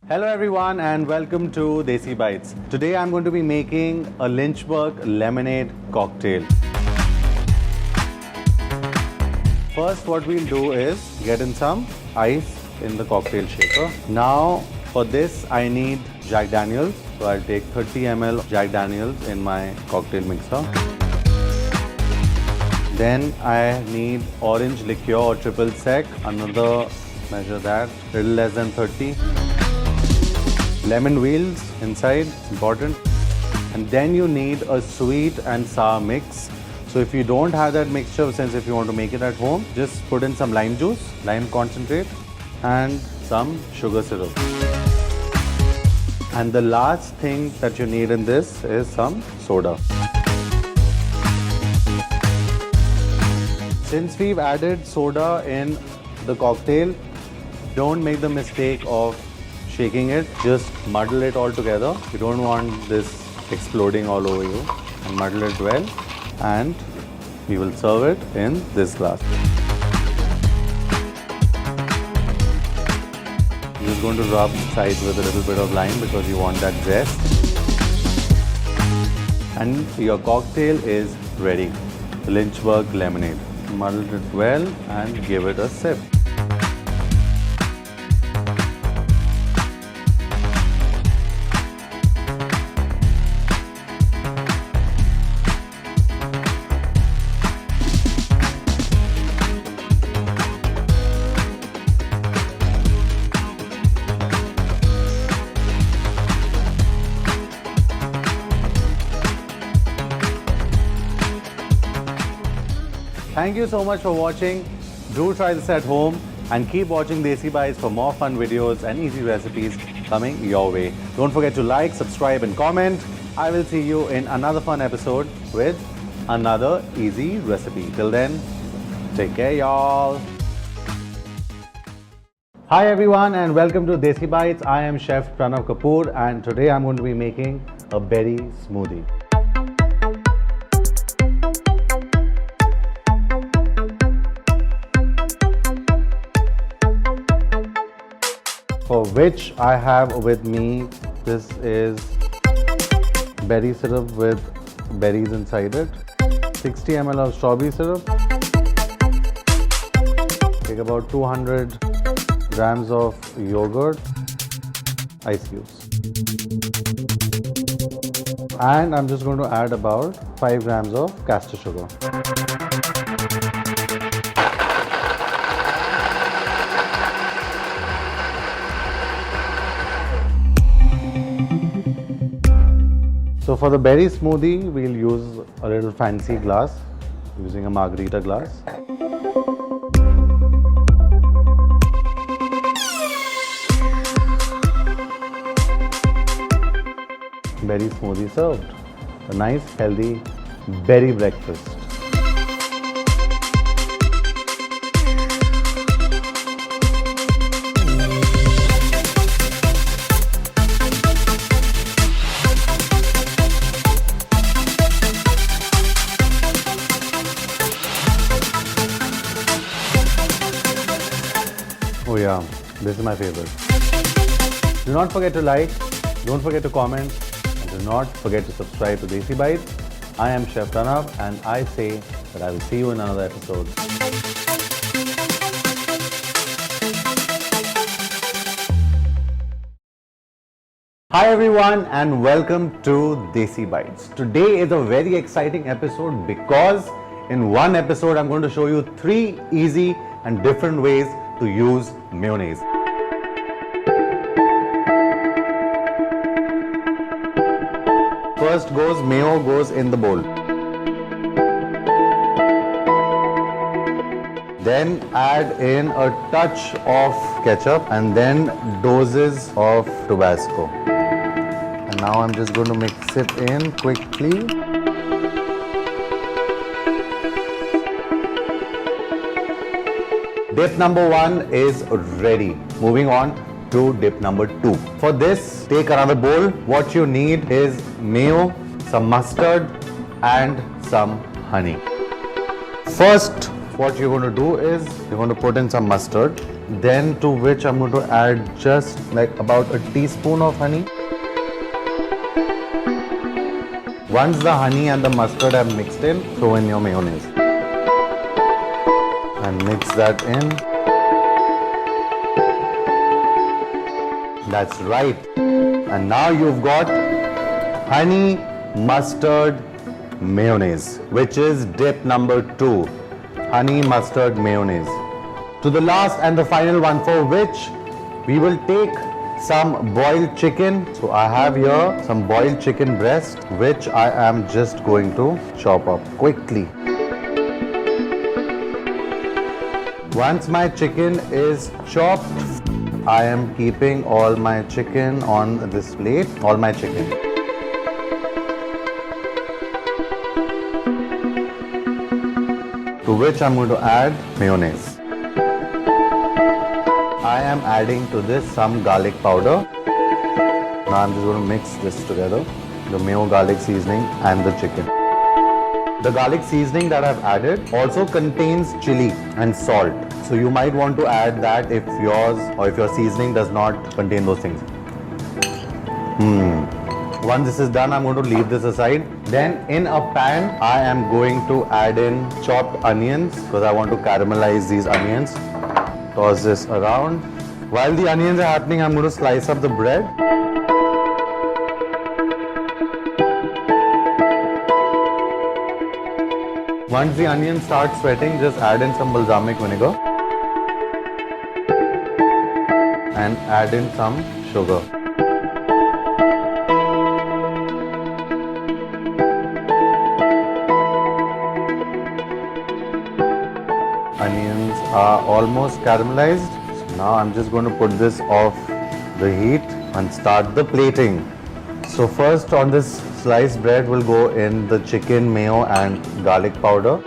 Hello everyone and welcome to Desi Bites. Today I'm going to be making a Lynchburg Lemonade cocktail. First what we'll do is get in some ice in the cocktail shaker. Now for this I need Jack Daniels. So I'll take 30 ml Jack Daniels in my cocktail mixer. Then I need orange liqueur or triple sec. Another measure that, little less than 30. Lemon wheels inside, important. And then you need a sweet and sour mix. So if you don't have that mixture, since if you want to make it at home, just put in some lime juice, lime concentrate, and some sugar syrup. And the last thing that you need in this is some soda. Since we've added soda in the cocktail, don't make the mistake of shaking it, just muddle it all together. You don't want this exploding all over you. And muddle it well, and we will serve it in this glass. I'm just going to rub sides with a little bit of lime because you want that zest. And your cocktail is ready. The Lynchburg Lemonade. Muddle it well and give it a sip. Thank you so much for watching. Do try this at home and keep watching Desi Bites for more fun videos and easy recipes coming your way. Don't forget to like, subscribe and comment. I will see you in another fun episode with another easy recipe. Till then, take care y'all. Hi everyone and welcome to Desi Bites. I am Chef Pranav Kapoor and today I'm going to be making a berry smoothie. For which I have with me, this is berry syrup with berries inside it, 60 ml of strawberry syrup, take about 200 grams of yogurt, ice cubes, and I'm just going to add about 5 grams of castor sugar. So for the berry smoothie, we'll use a little fancy glass, using a margarita glass. Berry smoothie served. A nice, healthy berry breakfast. Oh yeah, this is my favorite. Do not forget to like, don't forget to comment, and do not forget to subscribe to Desi Bites. I am Chef Pranav and I say that I will see you in another episode. Hi everyone and welcome to Desi Bites. Today is a very exciting episode because in one episode I'm going to show you 3 easy and different ways to use mayonnaise. First mayo goes in the bowl. Then add in a touch of ketchup and then doses of Tabasco. And now I'm just going to mix it in quickly. Dip number 1 is ready. Moving on to dip number 2. For this, take another bowl. What you need is mayo, some mustard and some honey. First, what you're going to do is you're going to put in some mustard. Then to which I'm going to add just like about a teaspoon of honey. Once the honey and the mustard have mixed in, throw in your mayonnaise. And mix that in. That's right. And now you've got honey mustard mayonnaise, which is dip number 2. Honey mustard mayonnaise. To the last and the final one, for which we will take some boiled chicken. So I have here some boiled chicken breast, which I am just going to chop up quickly. Once my chicken is chopped, I am keeping all my chicken on this plate, all my chicken. To which I'm going to add mayonnaise. I am adding to this some garlic powder. Now I'm just going to mix this together, the mayo garlic seasoning and the chicken. The garlic seasoning that I've added also contains chili and salt. So you might want to add that if yours or if your seasoning does not contain those things. Once this is done, I'm going to leave this aside. Then in a pan, I am going to add in chopped onions because I want to caramelize these onions. Toss this around. While the onions are happening, I'm going to slice up the bread. Once the onions start sweating, just add in some balsamic vinegar and add in some sugar. Onions are almost caramelized. So now I'm just going to put this off the heat and start the plating. So first on this sliced bread will go in the chicken, mayo and garlic powder.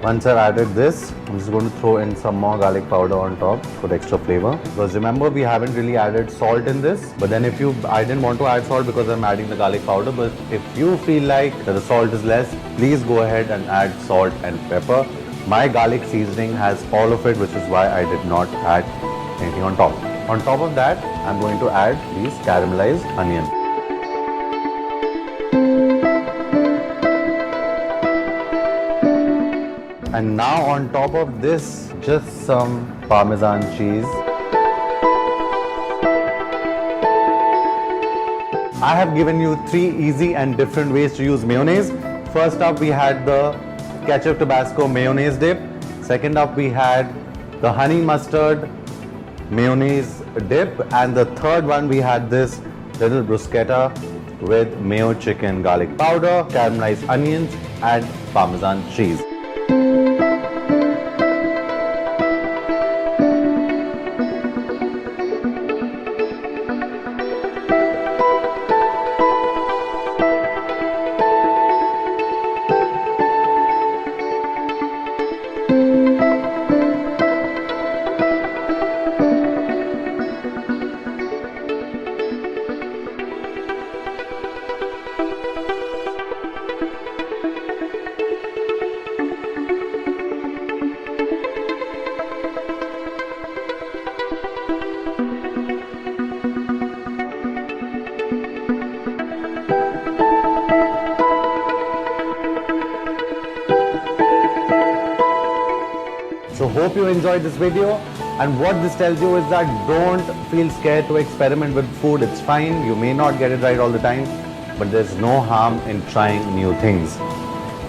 Once I've added this, I'm just going to throw in some more garlic powder on top for the extra flavor. Because remember, we haven't really added salt in this. But then I didn't want to add salt because I'm adding the garlic powder. But if you feel like that the salt is less, please go ahead and add salt and pepper. My garlic seasoning has all of it, which is why I did not add anything on top. On top of that, I'm going to add these caramelized onions. And now on top of this, just some Parmesan cheese. I have given you 3 easy and different ways to use mayonnaise. First up, we had the Ketchup Tabasco mayonnaise dip. Second up, we had the honey mustard mayonnaise dip. And the third one, we had this little bruschetta with mayo chicken garlic powder, caramelized onions and Parmesan cheese. So hope you enjoyed this video, and what this tells you is that don't feel scared to experiment with food. It's fine, you may not get it right all the time, but there's no harm in trying new things.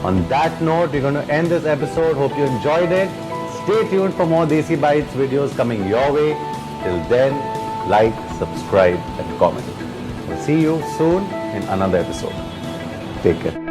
On that note, we're going to end this episode. Hope you enjoyed it. Stay tuned for more Desi Bites videos coming your way. Till then, like, subscribe and comment. We'll see you soon in another episode. Take care.